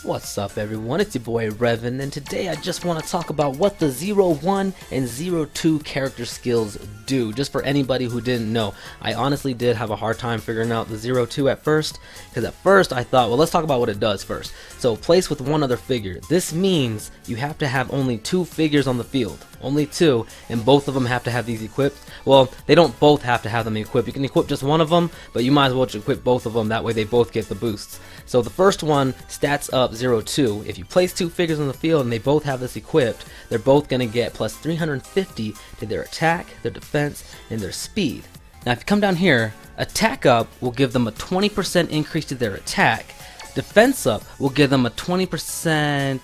What's up everyone, it's your boy Revan, and today I just want to talk about what the 01 and 02 character skills do, just for anybody who didn't know. I honestly did have a hard time figuring out the 02 at first, because at first I thought, well, let's talk about what it does first. So, place with one other figure. This means you have to have only 2 figures on the field. Only 2, and both of them have to have these equipped. Well, they don't both have to have them equipped. You can equip just one of them, but you might as well just equip both of them, that way they both get the boosts. So the first one, Stats Up 02. If you place 2 figures on the field and they both have this equipped, they're both going to get plus 350 to their attack, their defense, and their speed. Now if you come down here, Attack Up will give them a 20% increase to their attack. Defense Up will give them a 20%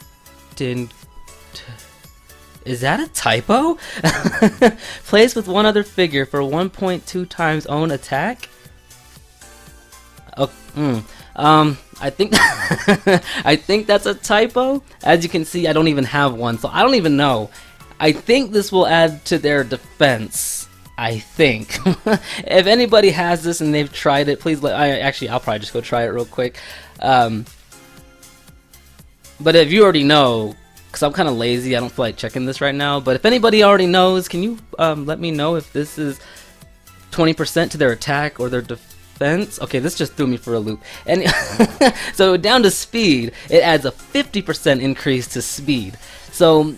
in... Is that a typo? Place with one other figure for 1.2 times own attack? I think I think that's a typo. As you can see, I don't even have one, so I don't even know. I think this will add to their defense. I think. If anybody has this and they've tried it, please I'll probably just go try it real quick. But if you already know, because I'm kind of lazy, I don't feel like checking this right now, but if anybody already knows, can you let me know if this is 20% to their attack or their defense? Okay, this just threw me for a loop. And so down to speed, it adds a 50% increase to speed. So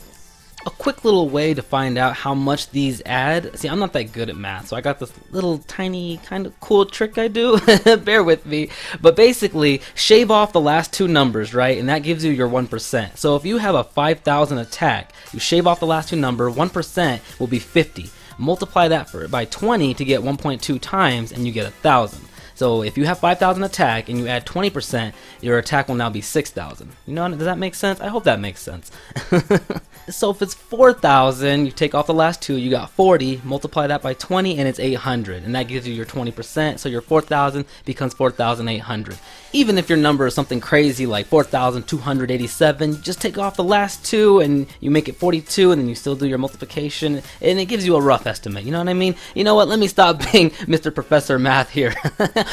a quick little way to find out how much these add. See, I'm not that good at math, so I got this little tiny kind of cool trick I do. Bear with me. But basically, shave off the last 2 numbers, right? And that gives you your 1%. So if you have a 5,000 attack, you shave off the last 2 numbers, 1% will be 50. Multiply that by 20 to get 1.2 times, and you get 1,000. So if you have 5,000 attack and you add 20%, your attack will now be 6,000. You know, does that make sense? I hope that makes sense. So if it's 4,000, you take off the last 2, you got 40, multiply that by 20, and it's 800, and that gives you your 20%, so your 4,000 becomes 4,800. Even if your number is something crazy like 4,287, you just take off the last 2 and you make it 42, and then you still do your multiplication, and it gives you a rough estimate, you know what I mean? You know what, let me stop being Mr. Professor Math here.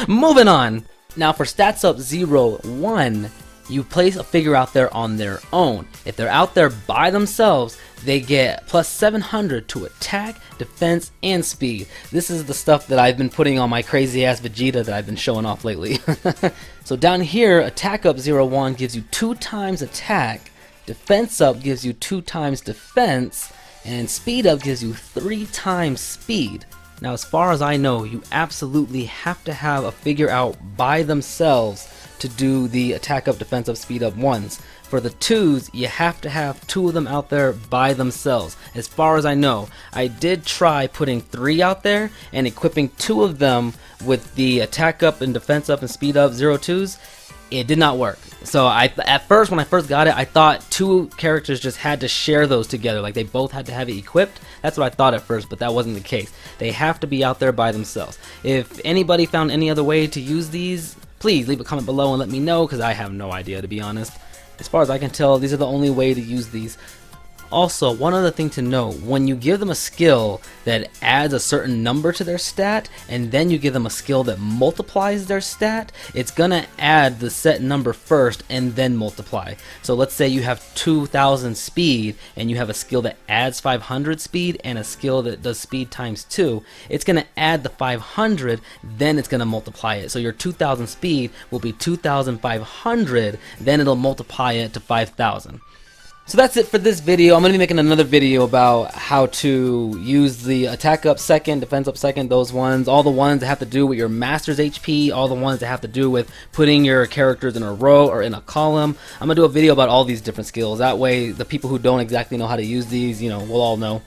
Moving on. Now for Stats Up 01, you place a figure out there on their own. If they're out there by themselves, they get plus 700 to attack, defense, and speed. This is the stuff that I've been putting on my crazy ass Vegeta that I've been showing off lately. So down here, Attack Up 01 gives you 2 times attack, Defense Up gives you 2 times defense, and Speed Up gives you 3 times speed. Now as far as I know, you absolutely have to have a figure out by themselves to do the Attack Up, Defense Up, Speed Up ones. For the 2s, you have to have 2 of them out there by themselves. As far as I know, I did try putting 3 out there and equipping 2 of them with the Attack Up and Defense Up and Speed Up 02s. It did not work. So at first, when I first got it, I thought 2 characters just had to share those together, like they both had to have it equipped. That's what I thought at first, but that wasn't the case. They have to be out there by themselves. If anybody found any other way to use these, please leave a comment below and let me know, because I have no idea, to be honest. As far as I can tell, these are the only way to use these. Also, one other thing to know, when you give them a skill that adds a certain number to their stat, and then you give them a skill that multiplies their stat, it's gonna add the set number first and then multiply. So let's say you have 2,000 speed and you have a skill that adds 500 speed and a skill that does speed times 2. It's gonna add the 500, then it's gonna multiply it. So your 2,000 speed will be 2,500, then it'll multiply it to 5,000. So that's it for this video. I'm going to be making another video about how to use the Attack Up second, Defense Up second, those ones, all the ones that have to do with your Master's HP, all the ones that have to do with putting your characters in a row or in a column. I'm going to do a video about all these different skills. That way, the people who don't exactly know how to use these, you know, we'll all know.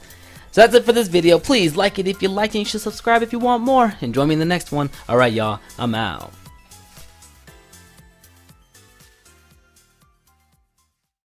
So that's it for this video. Please like it if you liked it. You should subscribe if you want more. And join me in the next one. Alright, y'all. I'm out.